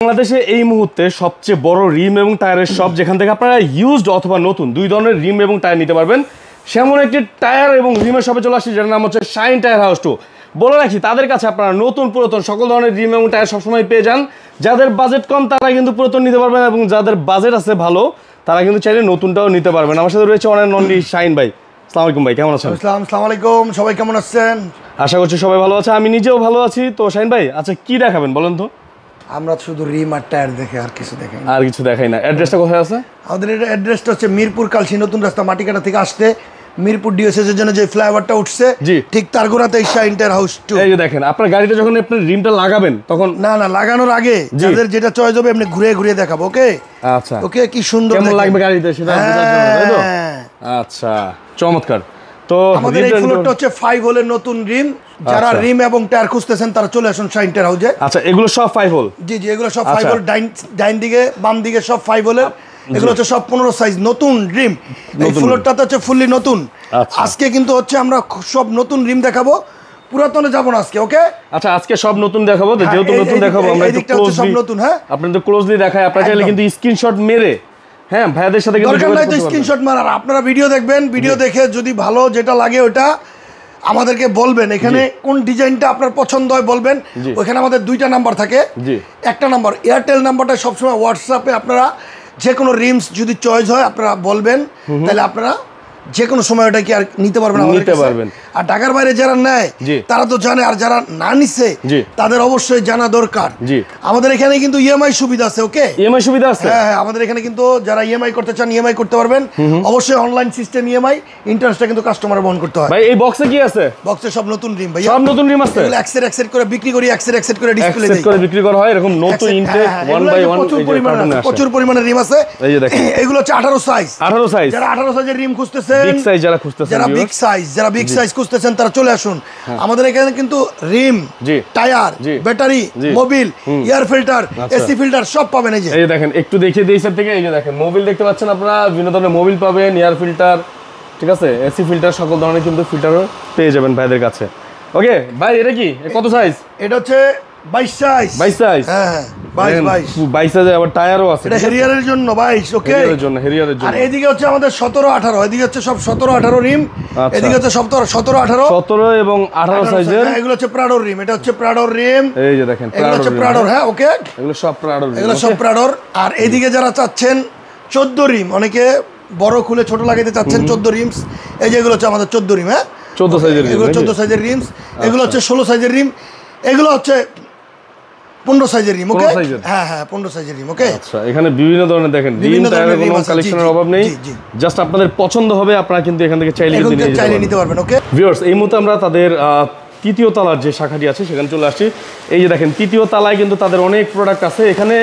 বাংলাদেশে এই মুহূর্তে সবচেয়ে বড় রিম এবং টায়ারের শপ, যেখান থেকে আপনারা ইউজড অথবা নতুন দুই ধরনের রিম এবং টায়ার নিতে পারবেন। সেমন একটি টায়ার এবং রিমের শপে চলে আসছে, যার নাম হচ্ছে শাইন টায়ার হাউস 2। বলে রাখি, তাদের কাছে আপনারা নতুন পুরাতন সকল ধরনের রিম এবং টায়ার সবসময় পেয়ে যান। যাদের বাজেট কম তারা কিন্তু পুরাতন নিতে পারবেন, এবং যাদের বাজেট আছে ভালো তারা কিন্তু চাইলে নতুনটাও নিতে পারবেন। আমার সাথে রয়েছে অনেক নন্ডি শাইন ভাই। আসসালামু আলাইকুম ভাই, কেমন আছেন? আসসালামু আলাইকুম, সবাই কেমন আছেন? আশা করছি সবাই ভালো আছে, আমি নিজেও ভালো আছি। তো শাইন ভাই, আচ্ছা কি দেখাবেন বলেন তো? আমরা শুধু রিম আর টায়ার দেখে আর কিছু দেখাই না। আর কিছু দেখাই না। অ্যাড্রেসটা কোথায় আছে? আমাদের অ্যাড্রেসটা হচ্ছে মিরপুর কালসি নতুন রাস্তা, মাটিকাটা থেকে আসতে মিরপুর ডিওএসএস এর জন্য যে ফ্লাইওভারটা উঠছে ঠিক তার গোড়াতে শাইন টায়ার হাউস 2। এই যে দেখেন, আপনার গাড়িতে যখন আপনি রিমটা লাগাবেন তখন না লাগানোর আগে যাদের যেটা চয়েস হবে আপনি ঘুরে ঘুরে দেখাবো। ওকে আচ্ছা, ওকে, কি সুন্দর কেমন লাগবে গাড়িতে সেটা বোঝার জন্য, তাই তো? আচ্ছা, চমৎকার। তো আমাদের এই ফ্লোরটা হচ্ছে 5 হোলের নতুন রিম। যারা রিম এবং টায়ার খুঁজতেছেন তারা চলে আসুন শাইন টায়ার হাউসে। আচ্ছা, এগুলো সব 5 হোল? জি, এগুলো সব 5 হোল। ডাইন দিকে বাম দিকে সব 5 হোলের। এগুলো হচ্ছে সব 15 সাইজ নতুন রিম। এই ফ্লোরটাতে হচ্ছে ফুললি নতুন। আজকে কিন্তু হচ্ছে আমরা সব নতুন রিম দেখাবো, পুরাতনে যাব না আজকে। ওকে, আচ্ছা, আজকে সব নতুন দেখাবো। যেহেতু নতুন দেখাবো, আমরা একটু ক্লোজলি নতুন, হ্যাঁ আপনাদের ক্লোজলি দেখাই। আপনারা চাইলে কিন্তু স্ক্রিনশট মেরে, হ্যাঁ ভাইয়াদের সাথে কিন্তু দরকার নাই তো স্ক্রিনশট মারার, আপনারা ভিডিও দেখবেন, ভিডিও দেখে যদি ভালো যেটা লাগে ওটা আমাদেরকে বলবেন। এখানে কোন ডিজাইনটা আপনার পছন্দ হয় বলবেন। ওখানে আমাদের 2টা নাম্বার থাকে। একটা নাম্বার এয়ারটেল নাম্বারটা সবসময় হোয়াটসঅ্যাপে আপনারা যে কোনো রিমস যদি চয়েস হয় আপনারা বলবেন, তাহলে আপনারা যে কোনো সময় ওটা কি আর নিতে পারবেন, নিতে পারবেন। আর ঢাকার বাইরে যারা নেয় তারা তো জানে, আর যারা না নিছে তাদের অবশ্যই জানা দরকার। আমাদের এখানে কিন্তু ইএমআই সুবিধা আছে। ওকে, ইএমআই সুবিধা আছে। হ্যাঁ, আমাদের এখানে কিন্তু যারা ইএমআই করতে চান ইএমআই করতে পারবেন। অবশ্যই অনলাইন সিস্টেম ইএমআই, ইন্টারেস্টটা কিন্তু কাস্টমার বহন করতে হয়। ভাই এই বক্সে কি আছে? বক্সে সব নতুন রিম ভাই, সব নতুন রিম আছে। এগুলো এক্সেট করে বিক্রি করি, এক্সেট করে ডিসপ্লে দেই, করে বিক্রি করা হয়। এরকম নতুন ইনটেক 1 বাই 1 প্রচুর পরিমাণে রিম আছে। এই যে দেখেন, এগুলো হচ্ছে 18 সাইজ। 18 সাইজ। যারা 18 সাইজের রিম খুঁজতেছেন, বিগ সাইজ যারা খুঁজতেছেন, যারা বিগ সাইজ খুঁজতেছেন তারা চলে আসুন। আমাদের এখানে কিন্তু rim, tyre, battery, mobil, air filter, AC filter সব পাবেন। এই যে দেখেন, একটু দেখিয়ে দিই থেকে। এই যে দেখেন, মোবিল দেখতে পাচ্ছেন আপনারা, বিভিন্ন ধরনের মোবিল পাবেন, এয়ার ফিল্টার, ঠিক আছে, এসি ফিল্টার, সকল ধরনের কিন্তু ফিল্টারও পেয়ে যাবেন ভাইদের কাছে। ওকে ভাই, এটা কি কত সাইজ? এটা হচ্ছে 22 সাইজ। 22 সাইজ, হ্যাঁ 22 সাইজে আবার টায়ারও আছে। এটা হেরিয়ারের জন্য 22। ওকে, হেরিয়ারের জন্য, হেরিয়ারের জন্য। আর এদিকে হচ্ছে আমাদের 17 18, এদিকে হচ্ছে সব 17 18 রিম। এদিকে হচ্ছে 17 18 17 এবং 18 সাইজের। এগুলো হচ্ছে প্রাডোর রিম। এটা হচ্ছে প্রাডোর রিম। এই যে দেখেন, এগুলো হচ্ছে প্রাডোর। হ্যাঁ ওকে, এগুলো সব প্রাডোর রিম, এগুলো সব প্রাডোর। আর এদিকে যারা চাচ্ছেন 14 রিম, অনেকে বড় খুলে ছোট লাগাইতে চাচ্ছেন 14 রিমস, এই যে এগুলো হচ্ছে আমাদের 14 রিম। হ্যাঁ 14 সাইজের, এগুলো 14 সাইজের রিমস। এগুলো হচ্ছে 16 সাইজের রিম। এগুলো হচ্ছে 15 সাইজের রিম। ওকে, হ্যাঁ 15 সাইজের রিম। ওকে, আচ্ছা, এখানে বিভিন্ন ধরনের দেখেন রিম, টায়ারের কোনো কালেকশনের অভাব নেই। জাস্ট আপনাদের পছন্দ হবে, আপনারা কিন্তু এখান থেকে চাইলে নিতে পারবেন। ওকে ভিউয়ার্স, এই মুহূর্তে আমরা তাদের তৃতীয় তলার যে শাখাটি আছে সেখানে চলে আসছি। এই যে দেখেন, তৃতীয় তলায় কিন্তু তাদের অনেক প্রোডাক্ট আছে। এখানে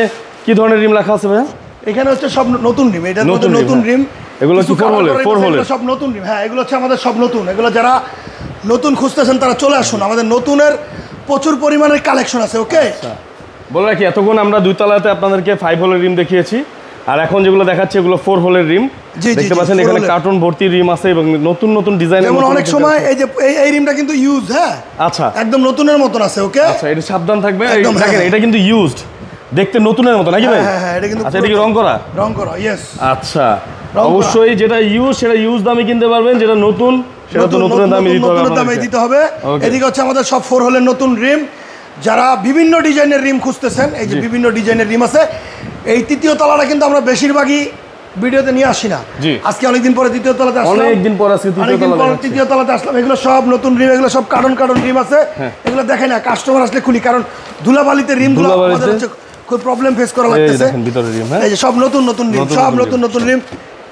কি ধরনের রিম রাখা আছে ভাইয়া? এখানে হচ্ছে সব নতুন রিম। এটা নতুন রিম। এগুলো কি 4 হোলের? সব নতুন রিম। হ্যাঁ, এগুলো হচ্ছে আমাদের সব নতুন। এগুলো যারা নতুন খুঁজতেছেন তারা চলে আসুন, আমাদের নতুনের প্রচুর পরিমাণের কালেকশন আছে। ওকে, বলে রাখি, এতক্ষণ আমরা 2 তলাতে আপনাদেরকে 5 হোলের রিম দেখিয়েছি, আর এখন যেগুলো দেখাচ্ছি এগুলো 4 হোলের রিম। দেখতে পাচ্ছেন এখানে কার্টুন ভর্তি রিম আছে, এবং নতুন নতুন ডিজাইনের। যেমন অনেক সময় এই যে এই রিমটা কিন্তু ইউজ, হ্যাঁ আচ্ছা, একদম নতুনের মতন আছে। ওকে, আচ্ছা, এটা সাবধান থাকবে। দেখেন, এটা কিন্তু ইউজড, দেখতে নতুনের মতো নাকি ভাই? হ্যাঁ, এটা কিন্তু আচ্ছা, এটা কি রং করা? ইয়েস। আচ্ছা, অবশ্যই যেটা ইউজ সেটা ইউজ দামে কিনতে পারবেন, যেটা নতুন সেটা তো নতুনের দামে দিতে হবে। এদিকে হচ্ছে আমাদের সব 4 হোলের নতুন রিম। যারা বিভিন্ন ডিজাইনের রিম খুঁজতেছেন, এই যে বিভিন্ন ডিজাইনের রিম আছে। এই তৃতীয় তলাটা কিন্তু আমরা বেশিরভাগই ভিডিওতে নিয়ে আসি না। আজকে অনেকদিন পরে তৃতীয় তলাতে আসলাম, অনেকদিন পর আজকে তৃতীয় তলাতে আসলাম। এগুলো সব নতুন রিম, এগুলো সব কার্টন রিম আছে। এগুলো দেখে না, কাস্টমার আসলে খুলি, কারণ ধুলাবালিতে রিমগুলো আমাদের হচ্ছে খুব প্রবলেম ফেস করা লাগতেছে। এই যে সব নতুন রিম, সব নতুন রিম।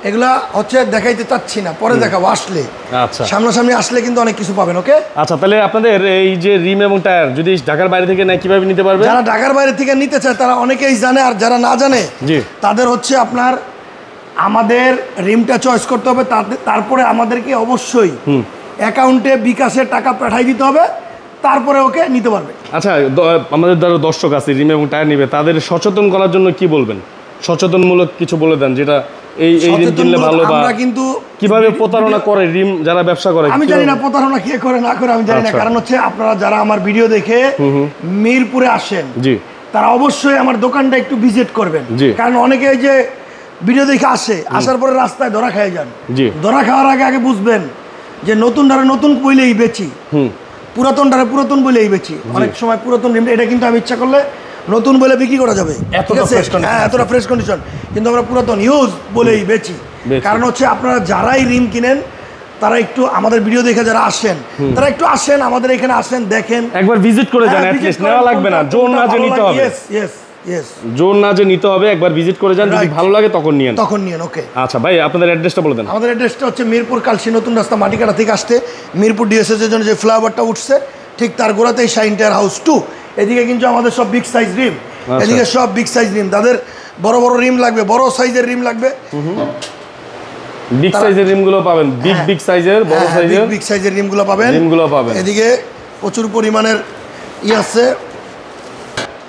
এগুলা হচ্ছে দেখাইতে চাচ্ছি না, পরে দেখাবো আসলে। আচ্ছা, সামনাসামনি আসলে কিন্তু অনেক কিছু পাবেন। ওকে, আচ্ছা, তাহলে আপনাদের এই যে রিম এবং টায়ার যদি ঢাকার বাইরে থেকে নেয় কিভাবে নিতে পারবে? যারা ঢাকার বাইরে থেকে নিতে চায় তারা অনেকেই জানে, আর যারা না জানে তাদের হচ্ছে আপনার আমাদের রিমটা চয়েস করতে হবে। তারপরে আমাদেরকে অবশ্যই অ্যাকাউন্টে বিকাশে টাকা পাঠিয়ে দিতে হবে, তারপরে ওকে নিতে পারবে। আচ্ছা, আমাদের যারা দর্শক আছে রিম এবং টায়ার নিবে, তাদের সচেতন করার জন্য কি বলবেন? সচেতনমূলক কিছু বলে দেন, যেটা এই রিম কিনলে ভালো, বা কিন্তু কিভাবে প্রতারণা করে রিম যারা ব্যবসা করে। আমি জানি না প্রতারণা কে করে না করে, আমি জানি না। কারণ হচ্ছে আপনারা যারা আমার ভিডিও দেখে মিরপুরে আসেন, তারা অবশ্যই আমার দোকানটা একটু ভিজিট করবেন। জি। কারণ অনেকে এই যে ভিডিও দেখে আসে, আসার পরে রাস্তায় ধরা খেয়ে যান। জি। ধরা খাওয়ার আগে আগে বুঝবেন যে নতুনটারে নতুন বইলেই বেচি, পুরাতনটারে পুরাতন বলেই বেচি। অনেক সময় পুরাতন রিম, এটা কিন্তু আমি ইচ্ছা করলে নতুন বলে বিক্রি করা যাবে, ঠিক আছে? হ্যাঁ, এতটা ফ্রেশ কন্ডিশন, কিন্তু আমরা পুরাতন ইউজ বলেই বেচি। কারণ হচ্ছে আপনারা যারাই রিম কিনেন তারা একটু আমাদের ভিডিও দেখে যারা আসেন, তারা একটু আসেন, আমাদের এখানে আসেন, দেখেন, একবার ভিজিট করে যান, এট লিস্ট নেওয়া লাগবে না, জোর না যে নিতে হবে। জোর না যে নিতে হবে, একবার ভিজিট করে যান, যদি ভালো লাগে তখন নিয়েন, ওকে। আচ্ছা ভাই, আপনাদের অ্যাড্রেসটা বলে দেন। আমাদের অ্যাড্রেসটা হচ্ছে মিরপুর কালসি নতুন রাস্তা, মাটিকাটা থেকে আসতে মিরপুর ডিএসএস এর জন্য যে ফ্লাইওভারটা উঠছে ঠিক তার গোড়াতেই শাইন টায়ার হাউস 2। এদিকে কিন্তু আমাদের সব বিগ সাইজ রিম, এদিকে সব বিগ সাইজ রিম। তাদের বড় বড় রিম লাগবে, বড় সাইজের রিম লাগবে, বিগ সাইজের রিমগুলো পাবেন, বিগ সাইজের, বড় সাইজের, বিগ সাইজের রিমগুলো পাবেন। এদিকে প্রচুর পরিমাণের আছে।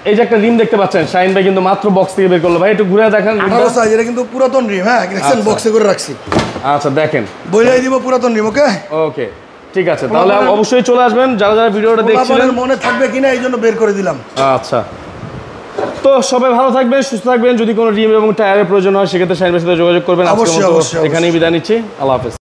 এই যে একটা রিম দেখতে পাচ্ছেন, শাইন ভাই কিন্তু মাত্র বক্স থেকে বের করলো। ভাই একটু ঘুরে দেখেন, 18 সাইজ, এটা কিন্তু পুরাতন রিম। হ্যাঁ, দেখছেন বক্সে করে রাখছি। আচ্ছা, দেখেন, বইলাই দিব পুরাতন রিম। ওকে, ঠিক আছে। তাহলে অবশ্যই চলে আসবেন, যারা যারা ভিডিওটা দেখছিলেন। মনে থাকবে কিনা এই জন্য বের করে দিলাম। আচ্ছা, তো সবাই ভালো থাকবেন, সুস্থ থাকবেন। যদি কোনো রিম এবং টায়ারের প্রয়োজন হয় সেক্ষেত্রে শাইন ভাইয়ের সাথে যোগাযোগ করবেন। অবশ্যই। এখানেই বিদায় নিচ্ছি, আল্লাহ হাফেজ।